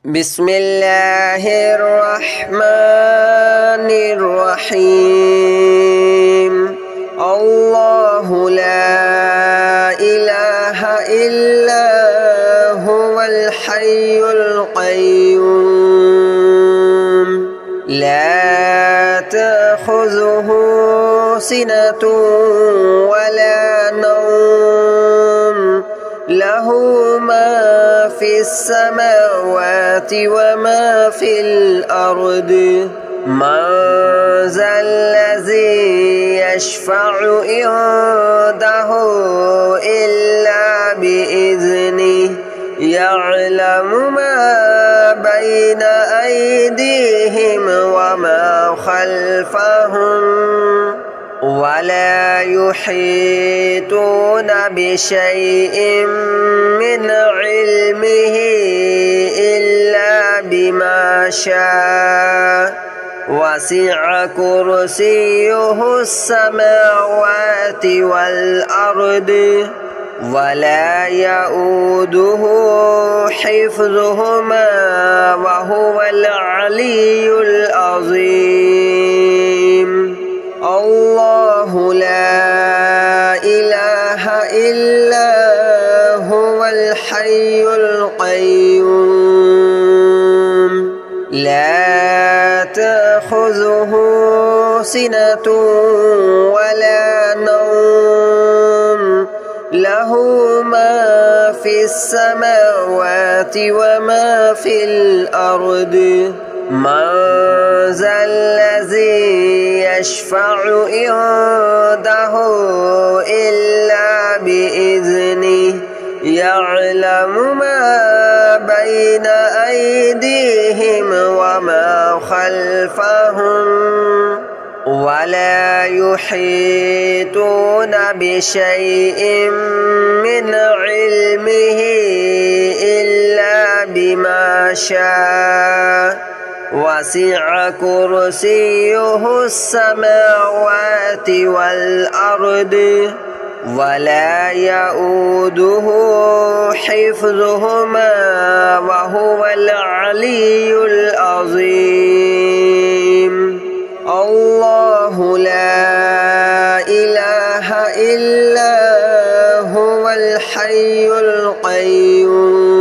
بسم الله الرحمن الرحيم الله لا إله إلا هو الحي القيوم لا تأخذه سنة ولا نوم له ما في السماوات وما في الأرض من ذا الذي يشفع عنده إلا بإذنه يعلم ما بين أيديهم وما خلفهم ولا يحيطون بشيء من علمه إلا بما شاء وسع كرسيه السماوات والأرض ولا يؤوده حفظهما وهو العلي العظيم الله لا إله إلا هو الحي القيوم لا تأخذه سنة ولا نوم له ما في السماوات وما في الأرض من ذا الذي يشفع عنده إلا بإذنه يعلم ما بين أيديهم وما خلفهم ولا يحيطون بشيء من علمه إلا بما شاء وسع كرسيه السماوات والأرض ولا يؤوده حفظهما وهو العلي العظيم الله لا إله إلا هو الحي القيوم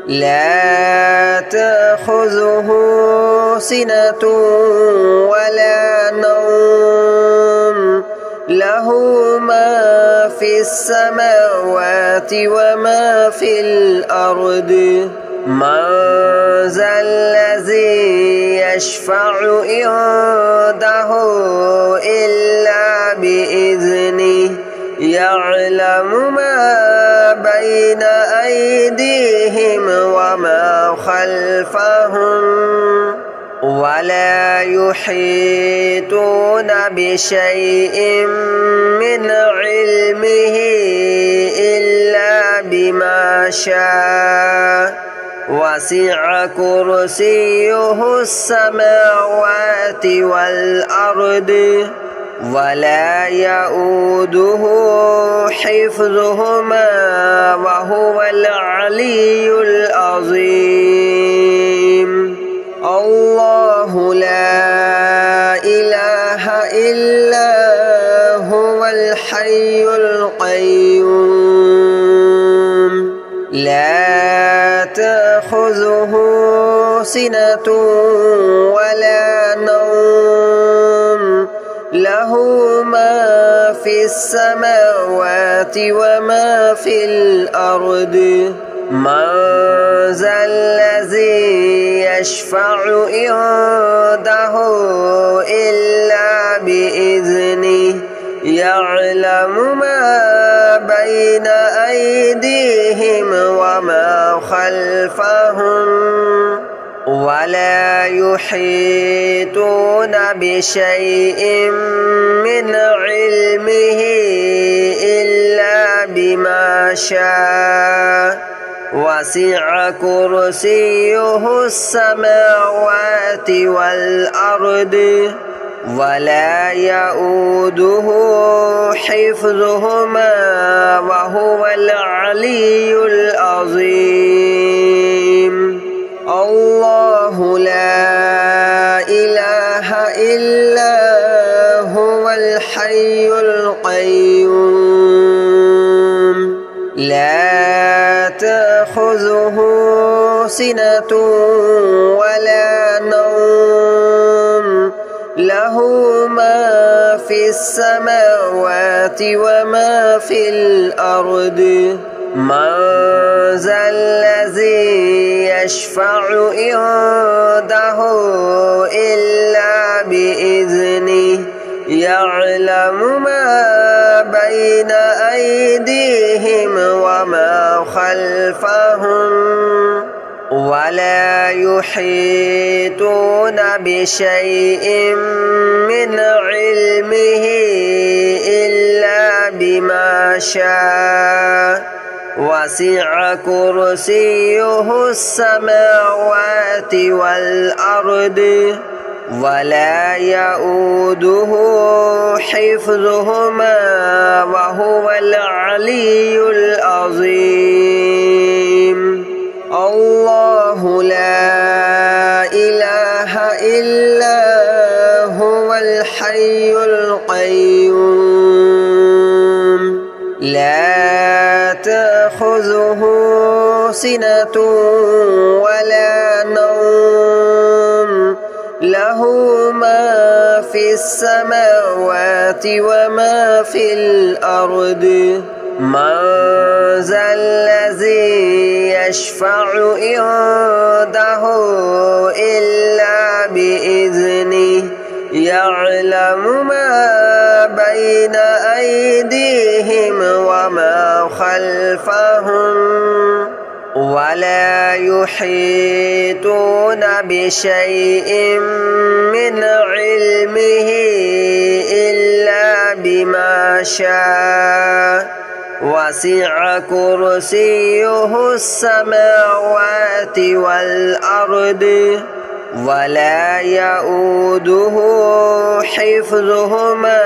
لا تأخذه سنة ولا نوم له ما في السماوات وما في الأرض من ذا الذي يشفع عنده إلا بإذنه يعلم ما بين أيديهم وما خلفهم ولا يحيطون بشيء من علمه إلا بما شاء وسع كرسيه السماوات والأرض ولا يؤوده حفظهما وهو العلي العظيم الله لا إله إلا هو الحي القيوم لا تأخذه سنة ولا نوم له ما في السماوات وما في الأرض من ذا الذي يشفع عنده إلا بإذنه يعلم ما بين أيديهم وما خلفهم ولا يحيطون بشيء من علمه إلا بما شاء وسع كرسيه السماوات والأرض ولا يؤوده حفظهما وهو العلي العظيم. تأخذه سنة ولا نوم له ما في السماوات وما في الأرض من ذا الذي يشفع عنده إلا بإذنه يعلم ما بين أيديهم وما خلفهم ولا يحيطون بشيء من علمه إلا بما شاء وسع كرسيه السماوات والأرض ولا يؤوده حفظهما وهو العلي العظيم الله لا إله إلا هو الحي القيوم لا تأخذه سنة ولا نوم له ما في السماوات وما في الأرض من ذا الذي يشفع عنده إلا بإذنه يعلم ما بين أيديهم وما خلفهم ولا يحيطون بشيء من علمه إلا بما شاء وسع كرسيه السماوات والأرض ولا يؤوده حفظهما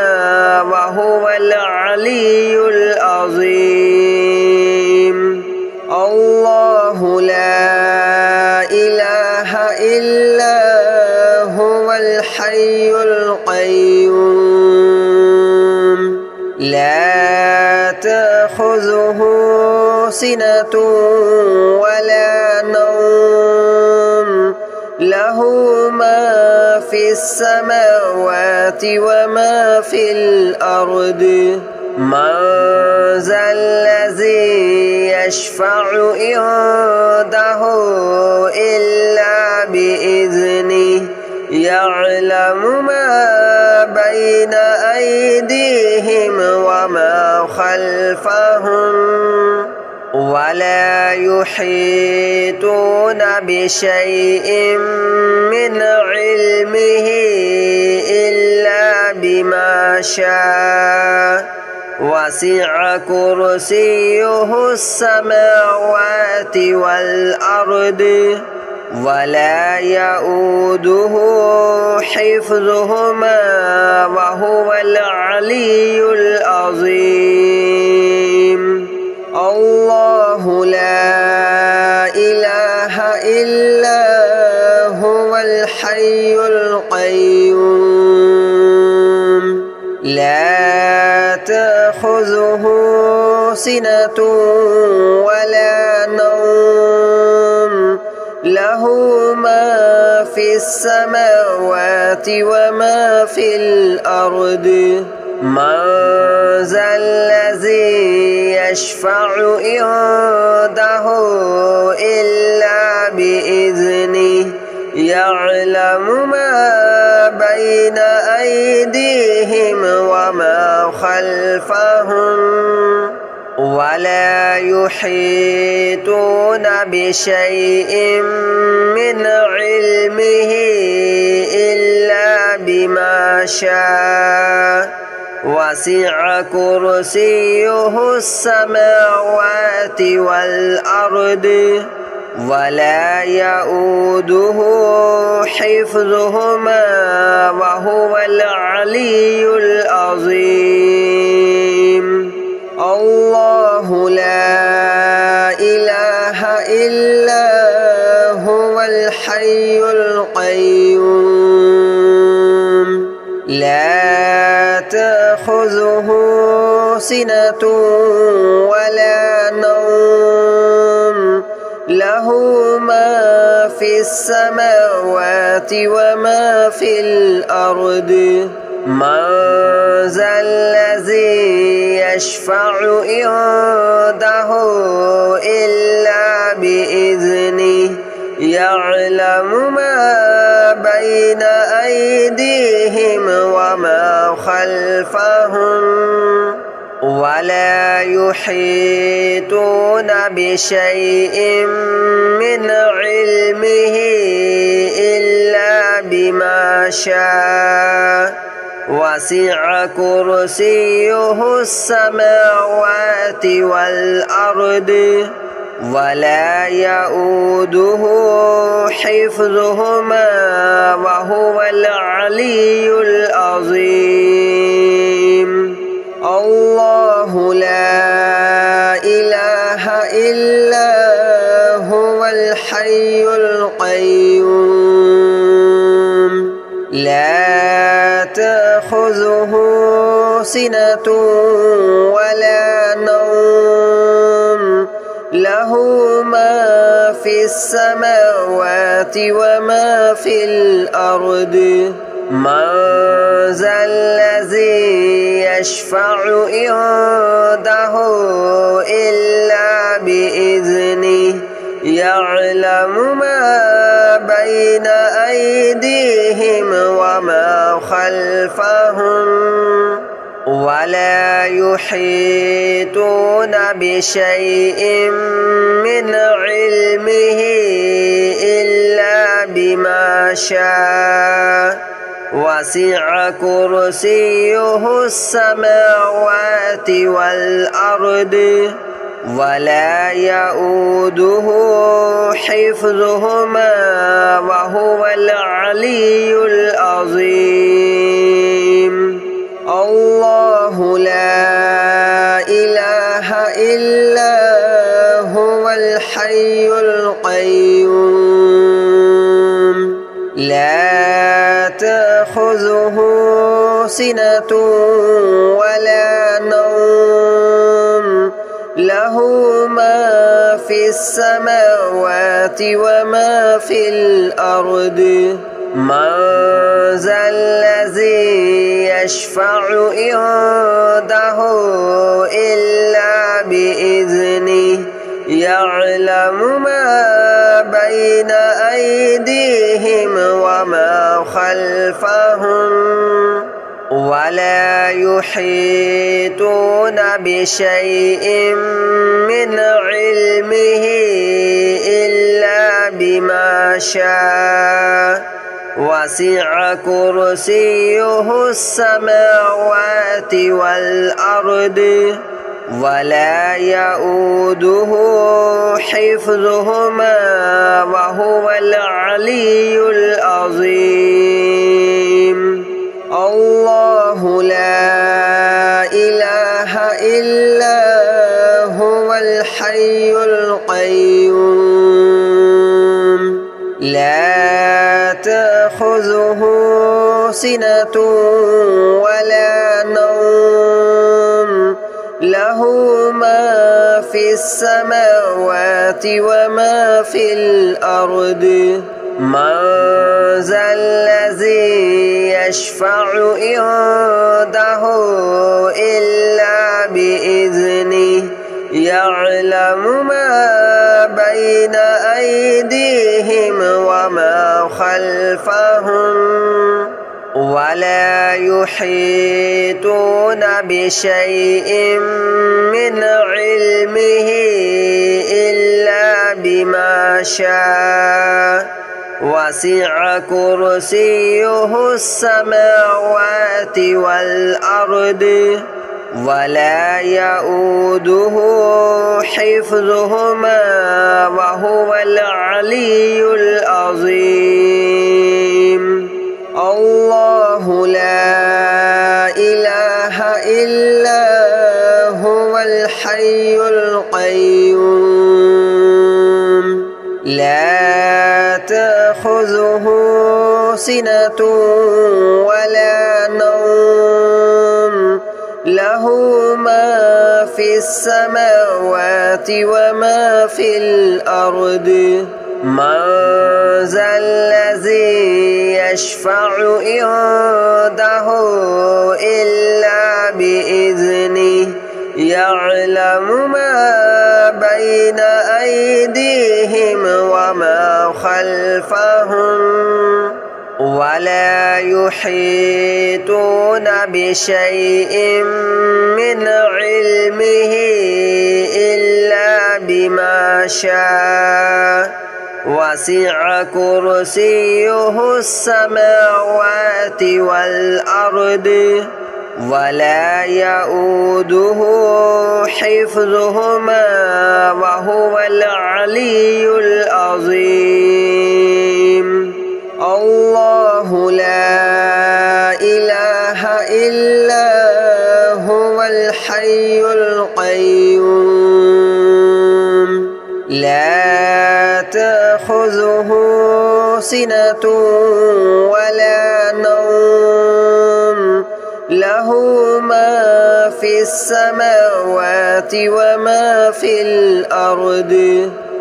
وهو العلي العظيم الله لا إله إلا هو الحي القيوم لا تأخذه سنة ولا نوم له ما في السماوات وما في الأرض من ذا الذي يشفع عنده إلا بإذنه يعلم ما بين أيديهم وما خلفهم ولا يحيطون بشيء من علمه إلا بما شاء وسع كرسيه السماوات والأرض ولا يؤوده حفظهما وهو العلي العظيم الله لا إله إلا هو الحي القيوم لا تأخذه سنة ولا نوم له ما في السماوات وما في الأرض من ذا الذي يشفع عنده إلا بإذنه يعلم ما بين أيديهم وما خلفهم ولا يحيطون بشيء من علمه إلا بما شاء وسع كرسيه السماوات والأرض ولا يؤوده حفظهما وهو العلي العظيم الله لا إله إلا هو الحي القيوم لا تأخذه سنة ولا نوم له له ما في السماوات وما في الأرض من ذا الذي يشفع عنده إلا بإذنه يعلم ما بين أيديهم وما خلفهم ولا يحيطون بشيء من علمه إلا بما شاء وسع كرسيه السماوات والأرض ولا يؤوده حفظهما وهو العلي العظيم الله لا إله إلا هو الحي القيوم لا تأخذه سنة ولا نوم له ما في السماوات وما في الأرض من ذا الذي يشفع عنده إلا بإذنه يعلم ما بين أيديهم وما خلفهم ولا يحيطون بشيء من علمه إلا بما شاء وسع كرسيه السماوات والأرض ولا يؤوده حفظهما وهو العلي العظيم الله لا إله إلا هو الحي القيوم لا تأخذه سنة ولا نوم له ما في السماوات وما في الأرض من ذا الذي يشفع عنده إلا بإذنه يعلم ما بين أيديهم وما خلفهم ولا يحيطون بشيء من علمه إلا بما شاء وسع كرسيه السماوات والأرض ولا يؤوده حفظهما وهو العلي العظيم الله لا إله إلا هو الحي القيوم لا تأخذه سنة ولا نوم له ما في السماوات وما في الأرض من ذا الذي يشفع عنده إلا بإذنه يعلم ما بين أيديهم وما خلفهم ولا يحيطون بشيء من علمه إلا بما شاء وسع كرسيه السماوات والأرض ولا يؤوده حفظهما وهو العلي العظيم الله لا إله إلا هو الحي القيوم لا تأخذه سنة ولا نوم له ما في في السماوات وما في الأرض من ذا الذي يشفع عنده إلا بإذنه يعلم ما بين أيديهم وما خلفهم ولا يحيطون بشيء من علمه إلا بما شاء وسع كرسيه السماوات والأرض ولا يؤوده حفظهما وهو العلي العظيم الله لا إله إلا هو الحي القيوم لا تأخذه سنة ولا نوم له ما في السماوات وما في الأرض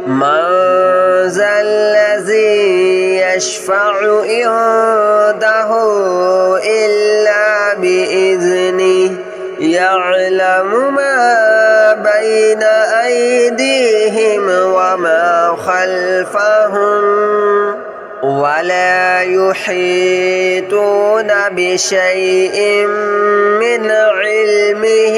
من ذا الذي يشفع عنده إلا بإذنه يعلم ما بين أيديهم وما خلفهم ولا يحيطون بشيء من علمه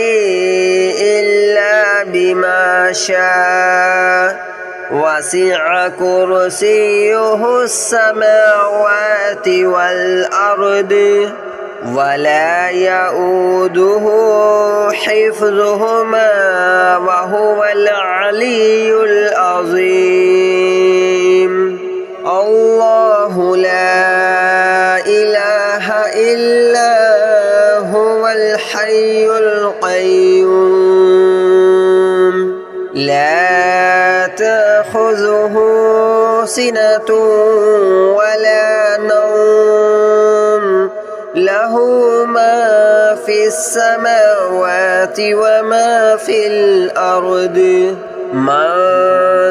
إلا بما شاء وسع كرسيه السماوات والأرض ولا يؤوده حفظهما وهو العلي العظيم الله لا إله إلا هو الحي القيوم لا تأخذه سنة ولا نوم له ما في السماوات وما في الأرض من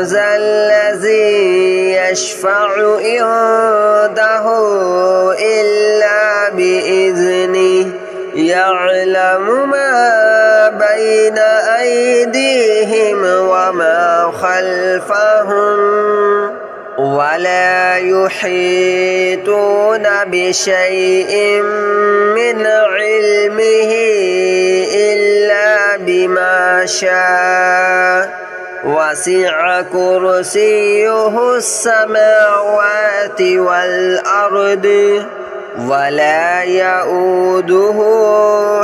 ذا الذي يشفع عنده إلا بإذنه يعلم ما بين أيديهم وما خلفهم ولا يحيطون بشيء من علمه إلا بما شاء وسع كرسيه السماوات والأرض ولا يؤوده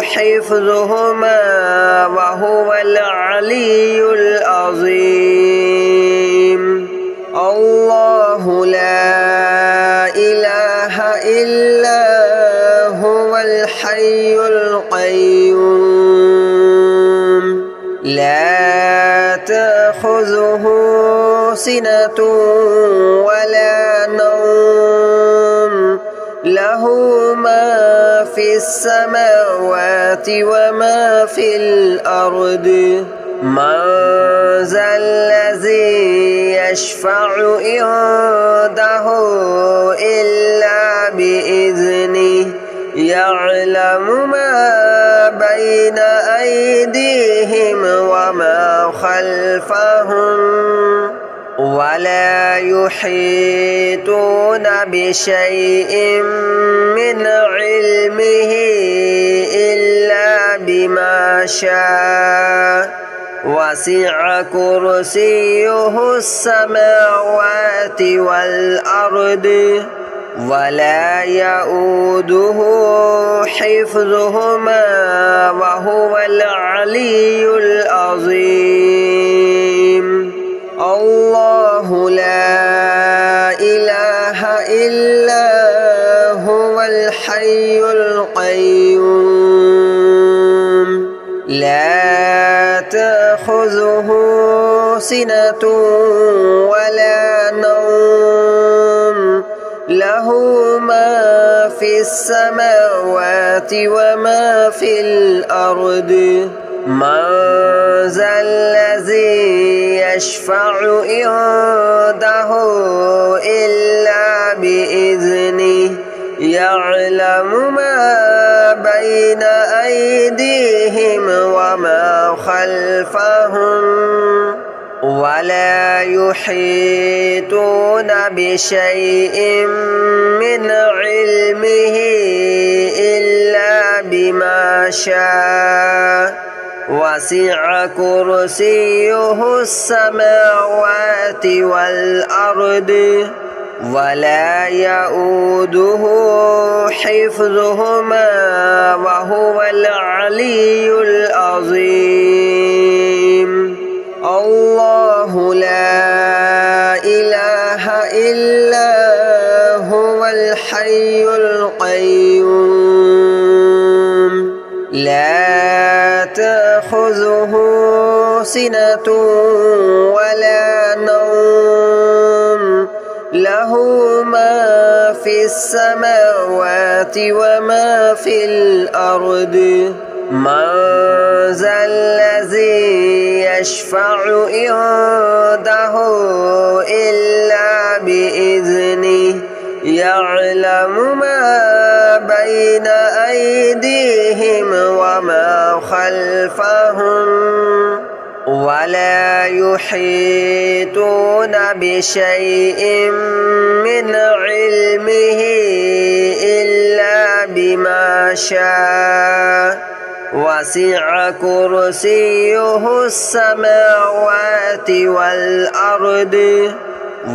حفظهما وهو العلي العظيم الله لا إله إلا هو الحي القيوم لا تأخذه سنة ولا نوم له ما في السماوات وما في الأرض من ذا الذي يشفع عنده إلا بإذنه يعلم ما بين أيديهم وما خلفهم ولا يحيطون بشيء من علمه إلا بما شاء وسع كرسيه السماوات والأرض ولا يؤوده حفظهما وهو العلي العظيم الله لا إله إلا هو الحي القيوم لا تأخذه سنة ولا نوم له ما في السماوات وما في الأرض من ذا الذي يشفع عنده إلا بإذنه يعلم ما بين أيديهم وما خلفهم ولا يحيطون بشيء من علمه إلا بما شاء وسع كرسيه السماوات والأرض ولا يؤوده حفظهما وهو العلي العظيم الله لا إله إلا هو الحي القيوم لا تأخذه سنة ولا نوم له ما في السماوات وما في الأرض من ذا الذي يشفع عنده إلا بإذنه يعلم ما بين أيديهم وما خلفهم ولا يحيطون بشيء من علمه إلا بما شاء وسع كرسيه السماوات والأرض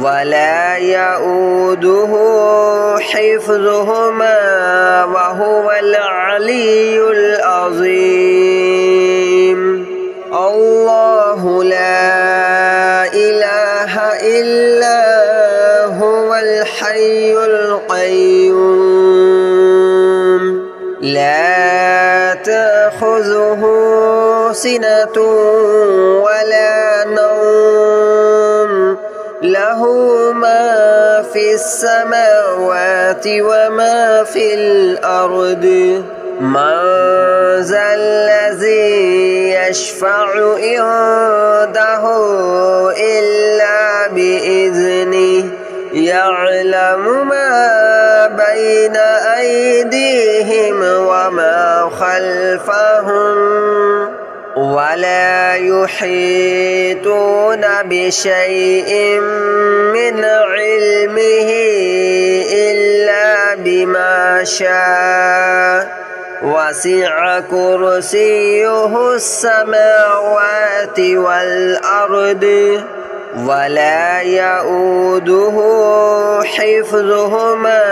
ولا يؤوده حفظهما وهو العلي العظيم الله لا إله إلا هو الحي القيوم لا تأخذه سنة ولا نوم له ما في السماوات وما في الأرض من ذا الذي يشفع عنده إلا بإذنه يعلم ما بين أيديهم وما خلفهم ولا يحيطون بشيء من علمه إلا بما شاء وسع كرسيه السماوات والأرض ولا يؤوده حفظهما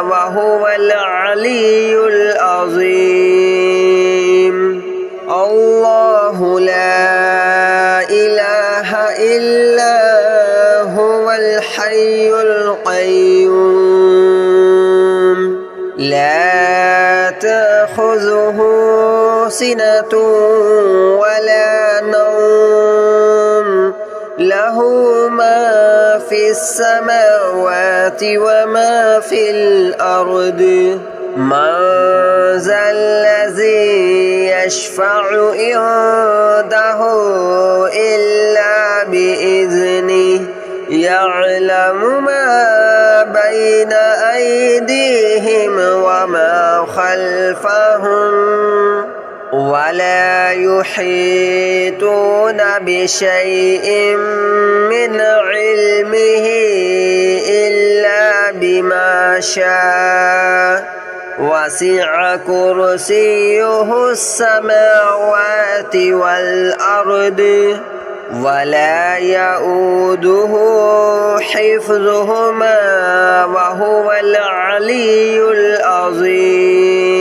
وهو العلي العظيم الله لا إله إلا هو الحي القيوم لا تأخذه سنة ولا نوم له ما في السماوات وما في الأرض من ذا الذي يشفع عنده إلا بإذنه يعلم ما بين أيديهم وما خلفهم ولا يحيطون بشيء من علمه إلا بما شاء وسع كرسيه السماوات والأرض ولا يؤوده حفظهما وهو العلي العظيم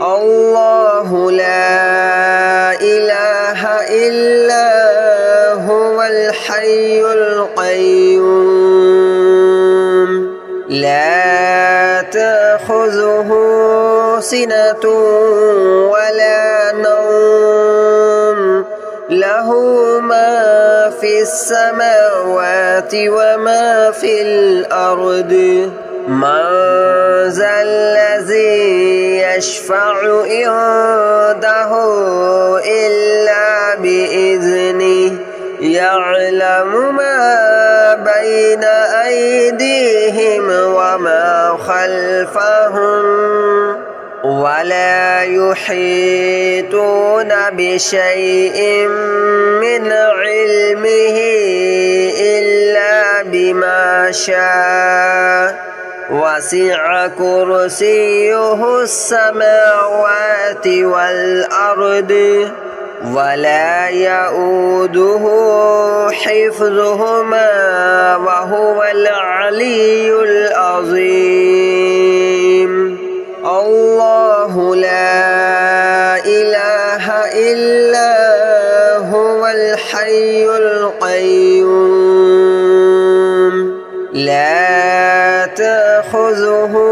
الله لا إله إلا هو الحي القيوم لا تأخذه سنة ولا نوم له ما في السماوات وما في الأرض من ذا الذي يشفع عنده إلا بإذنه يعلم ما بين أيديهم وما خلفهم ولا يحيطون بشيء من علمه إلا بما شاء وسع كرسيه السماوات والأرض ولا يؤوده حفظهما وهو العلي العظيم الله لا إله إلا هو الحي القيوم لا تأخذه